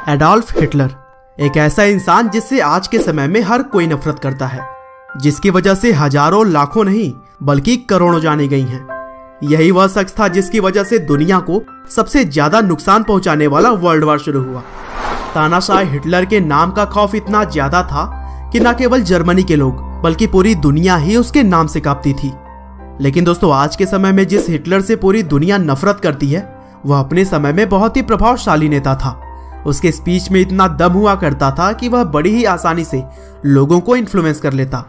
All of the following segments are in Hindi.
एडोल्फ हिटलर एक ऐसा इंसान जिससे आज के समय में हर कोई नफरत करता है, जिसकी वजह से हजारों लाखों नहीं बल्कि करोड़ों जाने गई हैं। यही वह शख्स था जिसकी वजह से दुनिया को सबसे ज्यादा नुकसान पहुंचाने वाला वर्ल्ड वार शुरू हुआ। तानाशाह हिटलर के नाम का खौफ इतना ज्यादा था कि न केवल जर्मनी के लोग बल्कि पूरी दुनिया ही उसके नाम से कांपती थी। लेकिन दोस्तों, आज के समय में जिस हिटलर से पूरी दुनिया नफरत करती है, वह अपने समय में बहुत ही प्रभावशाली नेता था। उसके स्पीच में इतना दम हुआ करता था कि वह बड़ी ही आसानी से लोगों को इन्फ्लुएंस कर लेता,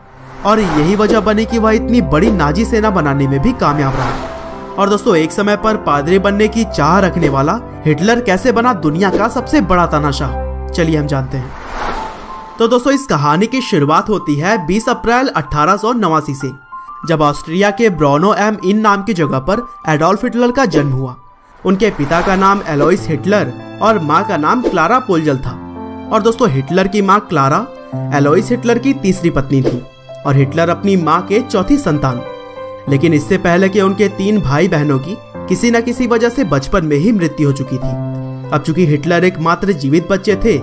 और यही वजह बनी कि वह इतनी बड़ी नाजी सेना बनाने में भी कामयाब रहा। और दोस्तों, एक समय पर पादरी बनने की चाह रखने वाला हिटलर कैसे बना दुनिया का सबसे बड़ा तानाशाह, चलिए हम जानते हैं। तो दोस्तों, इस कहानी की शुरुआत होती है 20 अप्रैल 1889 से, जब ऑस्ट्रिया के ब्रोनो एम इन नाम की जगह पर एडोल्फ हिटलर का जन्म हुआ। उनके पिता का नाम एलोइस हिटलर और माँ का नाम क्लारा पोलजल था। और दोस्तों, हिटलर की माँ क्लारा एलोइस हिटलर की तीसरी पत्नी थी और हिटलर अपनी माँ के चौथी संतान। लेकिन इससे पहले कि उनके 3 भाई बहनों की किसी न किसी वजह से बचपन में ही मृत्यु हो चुकी थी। अब चूंकि हिटलर एकमात्र जीवित बच्चे थे,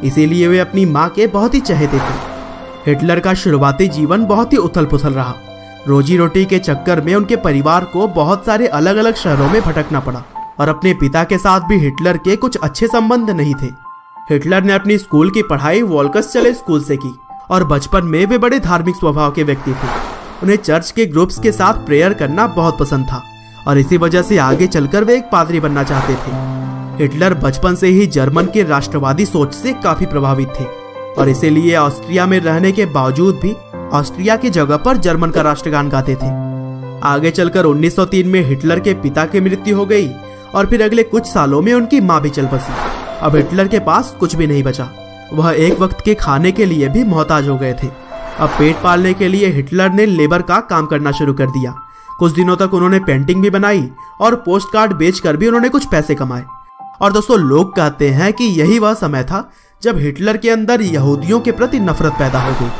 इसीलिए वे अपनी माँ के बहुत ही चहेते थे। हिटलर का शुरुआती जीवन बहुत ही उथल पुथल रहा। रोजी रोटी के चक्कर में उनके परिवार को बहुत सारे अलग अलग शहरों में भटकना पड़ा, और अपने पिता के साथ भी हिटलर के कुछ अच्छे संबंध नहीं थे। हिटलर ने अपनी स्कूल की पढ़ाई वोल्कस चले स्कूल से की, और बचपन में वे बड़े धार्मिक स्वभाव के व्यक्ति थे। उन्हें चर्च के ग्रुप्स के साथ प्रेयर करना बहुत पसंद था, और इसी वजह से आगे चलकर वे एक पादरी बनना चाहते थे। हिटलर बचपन से ही जर्मन के राष्ट्रवादी सोच से काफी प्रभावित थे, और इसीलिए ऑस्ट्रिया में रहने के बावजूद भी ऑस्ट्रिया की जगह पर जर्मन का राष्ट्रगान गाते थे। आगे चलकर 1903 में हिटलर के पिता की मृत्यु हो गई, और फिर अगले कुछ सालों में उनकी माँ भी चल बसी। अब हिटलर के पास कुछ भी नहीं बचा। वह एक वक्त के खाने के लिए भी मोहताज हो गए थे। अब पेट पालने के लिए हिटलर ने लेबर का काम करना शुरू कर दिया। कुछ दिनों तक उन्होंने पेंटिंग भी बनाई, और पोस्ट कार्ड बेचकर भी उन्होंने कुछ पैसे कमाए। और दोस्तों, लोग कहते हैं कि यही वह समय था जब हिटलर के अंदर यहूदियों के प्रति नफरत पैदा हो गई।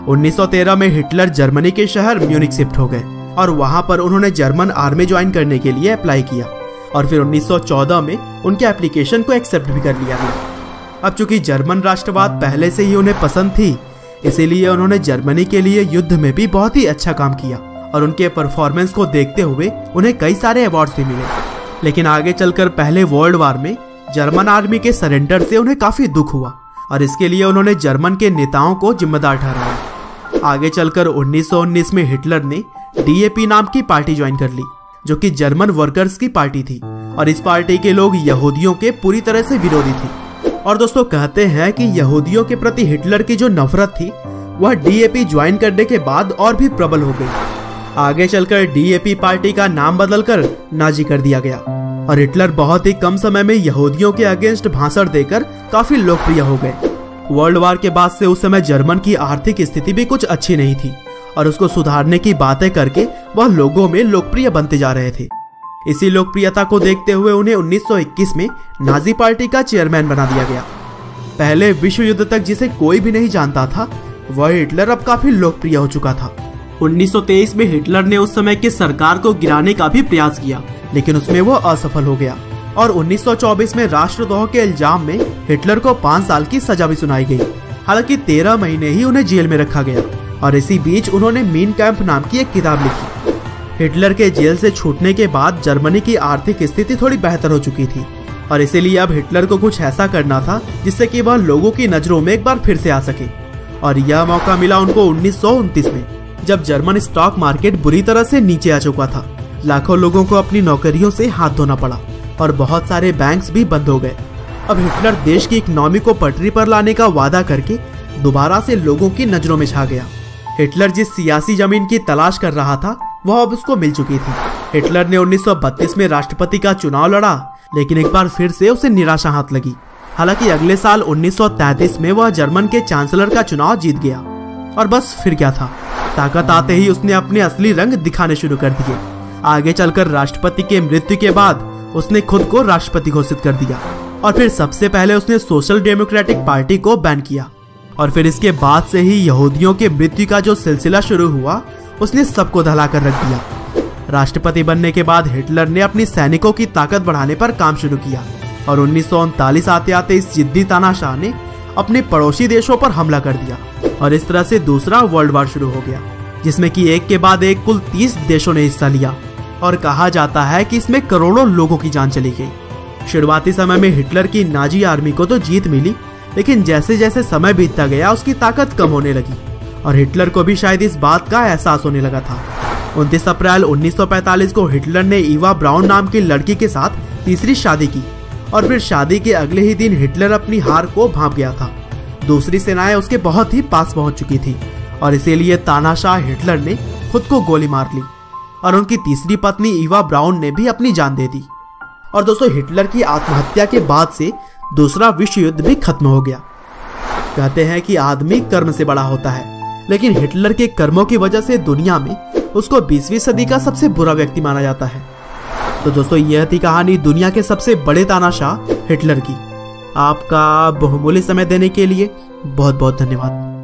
1913 में हिटलर जर्मनी के शहर म्यूनिक शिफ्ट हो गए, और वहां पर उन्होंने जर्मन आर्मी ज्वाइन करने के लिए अप्लाई किया, और फिर 1914 में उनके एप्लीकेशन को एक्सेप्ट भी कर लिया गया। अब चूंकि जर्मन राष्ट्रवाद पहले से ही उन्हें पसंद थी, इसीलिए उन्होंने जर्मनी के लिए युद्ध में भी बहुत ही अच्छा काम किया, और उनके परफॉर्मेंस को देखते हुए उन्हें कई सारे अवार्ड्स भी मिले। लेकिन आगे चलकर पहले वर्ल्ड वार में जर्मन आर्मी के सरेंडर से उन्हें काफी दुख हुआ, और इसके लिए उन्होंने जर्मन के नेताओं को जिम्मेदार ठहराया। आगे चलकर 1919 में हिटलर ने DAP नाम की पार्टी ज्वाइन कर ली, जो कि जर्मन वर्कर्स की पार्टी थी, और इस पार्टी के लोग यहूदियों के पूरी तरह से विरोधी थे। और दोस्तों, कहते हैं कि यहूदियों के प्रति हिटलर की जो नफरत थी, वह DAP ज्वाइन करने के बाद और भी प्रबल हो गई। आगे चलकर DAP पार्टी का नाम बदलकर नाजी कर दिया गया, और हिटलर बहुत ही कम समय में यहूदियों के अगेंस्ट भाषण देकर काफी लोकप्रिय हो गए। वर्ल्ड वार के बाद से उस समय जर्मन की आर्थिक स्थिति भी कुछ अच्छी नहीं थी, और उसको सुधारने की बातें करके वह लोगों में लोकप्रिय बनते जा रहे थे। इसी लोकप्रियता को देखते हुए उन्हें 1921 में नाजी पार्टी का चेयरमैन बना दिया गया। पहले विश्व युद्ध तक जिसे कोई भी नहीं जानता था, वह हिटलर अब काफी लोकप्रिय हो चुका था। 1923 में हिटलर ने उस समय की सरकार को गिराने का भी प्रयास किया, लेकिन उसमें वो असफल हो गया, और 1924 में राष्ट्रद्रोह के इल्जाम में हिटलर को 5 साल की सजा भी सुनाई गई। हालांकि 13 महीने ही उन्हें जेल में रखा गया, और इसी बीच उन्होंने मीन कैंप नाम की एक किताब लिखी। हिटलर के जेल से छूटने के बाद जर्मनी की आर्थिक स्थिति थोड़ी बेहतर हो चुकी थी, और इसीलिए अब हिटलर को कुछ ऐसा करना था जिससे कि वह लोगों की नजरों में एक बार फिर से आ सके। और यह मौका मिला उनको 1929 में, जब जर्मन स्टॉक मार्केट बुरी तरह से नीचे आ चुका था। लाखों लोगों को अपनी नौकरियों से हाथ धोना पड़ा, और बहुत सारे बैंक्स भी बंद हो गए। अब हिटलर देश की इकोनॉमी को पटरी पर लाने का वादा करके दोबारा से लोगों की नजरों में छा गया। हिटलर जिस सियासी जमीन की तलाश कर रहा था, वह अब उसको मिल चुकी थी। हिटलर ने 1932 में राष्ट्रपति का चुनाव लड़ा, लेकिन एक बार फिर से उसे निराशा हाथ लगी। हालांकि अगले साल 1933 में वह जर्मन के चांसलर का चुनाव जीत गया, और बस फिर क्या था, ताकत आते ही उसने अपने असली रंग दिखाने शुरू कर दिए। आगे चलकर राष्ट्रपति के मृत्यु के बाद उसने खुद को राष्ट्रपति घोषित कर दिया, और फिर सबसे पहले उसने सोशल डेमोक्रेटिक पार्टी को बैन किया, और फिर इसके बाद से ही यहूदियों के मृत्यु का जो सिलसिला शुरू हुआ, उसने सबको दहला कर रख दिया। राष्ट्रपति बनने के बाद हिटलर ने अपनी सैनिकों की ताकत बढ़ाने पर काम शुरू किया, और 1939 आते आते इस जिद्दी तानाशाह ने अपने पड़ोसी देशों पर हमला कर दिया और इस तरह से दूसरा वर्ल्ड वार शुरू हो गया, जिसमें कि एक के बाद एक कुल 30 देशों ने हिस्सा लिया और कहा जाता है कि इसमें करोड़ों लोगों की जान चली गई। शुरुआती समय में हिटलर की नाजी आर्मी को तो जीत मिली, लेकिन जैसे जैसे समय बीतता गया उसकी ताकत कम होने लगी और हिटलर को भी शायद इस बात का एहसास होने लगा था। 29 अप्रैल 1945 को हिटलर ने ईवा ब्राउन नाम की लड़की के साथ तीसरी शादी की और फिर शादी के अगले ही दिन हिटलर अपनी हार को भांप गया था। दूसरी सेनाएं उसके बहुत ही पास पहुंच चुकी थी और इसीलिए तानाशाह हिटलर ने खुद को गोली मार ली और उनकी तीसरी पत्नी ईवा ब्राउन ने भी अपनी जान दे दी। और दोस्तों, हिटलर की आत्महत्या के बाद से दूसरा विश्व युद्ध भी खत्म हो गया। कहते हैं कि आदमी कर्म से बड़ा होता है, लेकिन हिटलर के कर्मों की वजह से दुनिया में उसको 20वीं सदी का सबसे बुरा व्यक्ति माना जाता है। तो दोस्तों, यह थी कहानी दुनिया के सबसे बड़े तानाशाह हिटलर की। आपका बहुमूल्य समय देने के लिए बहुत बहुत धन्यवाद।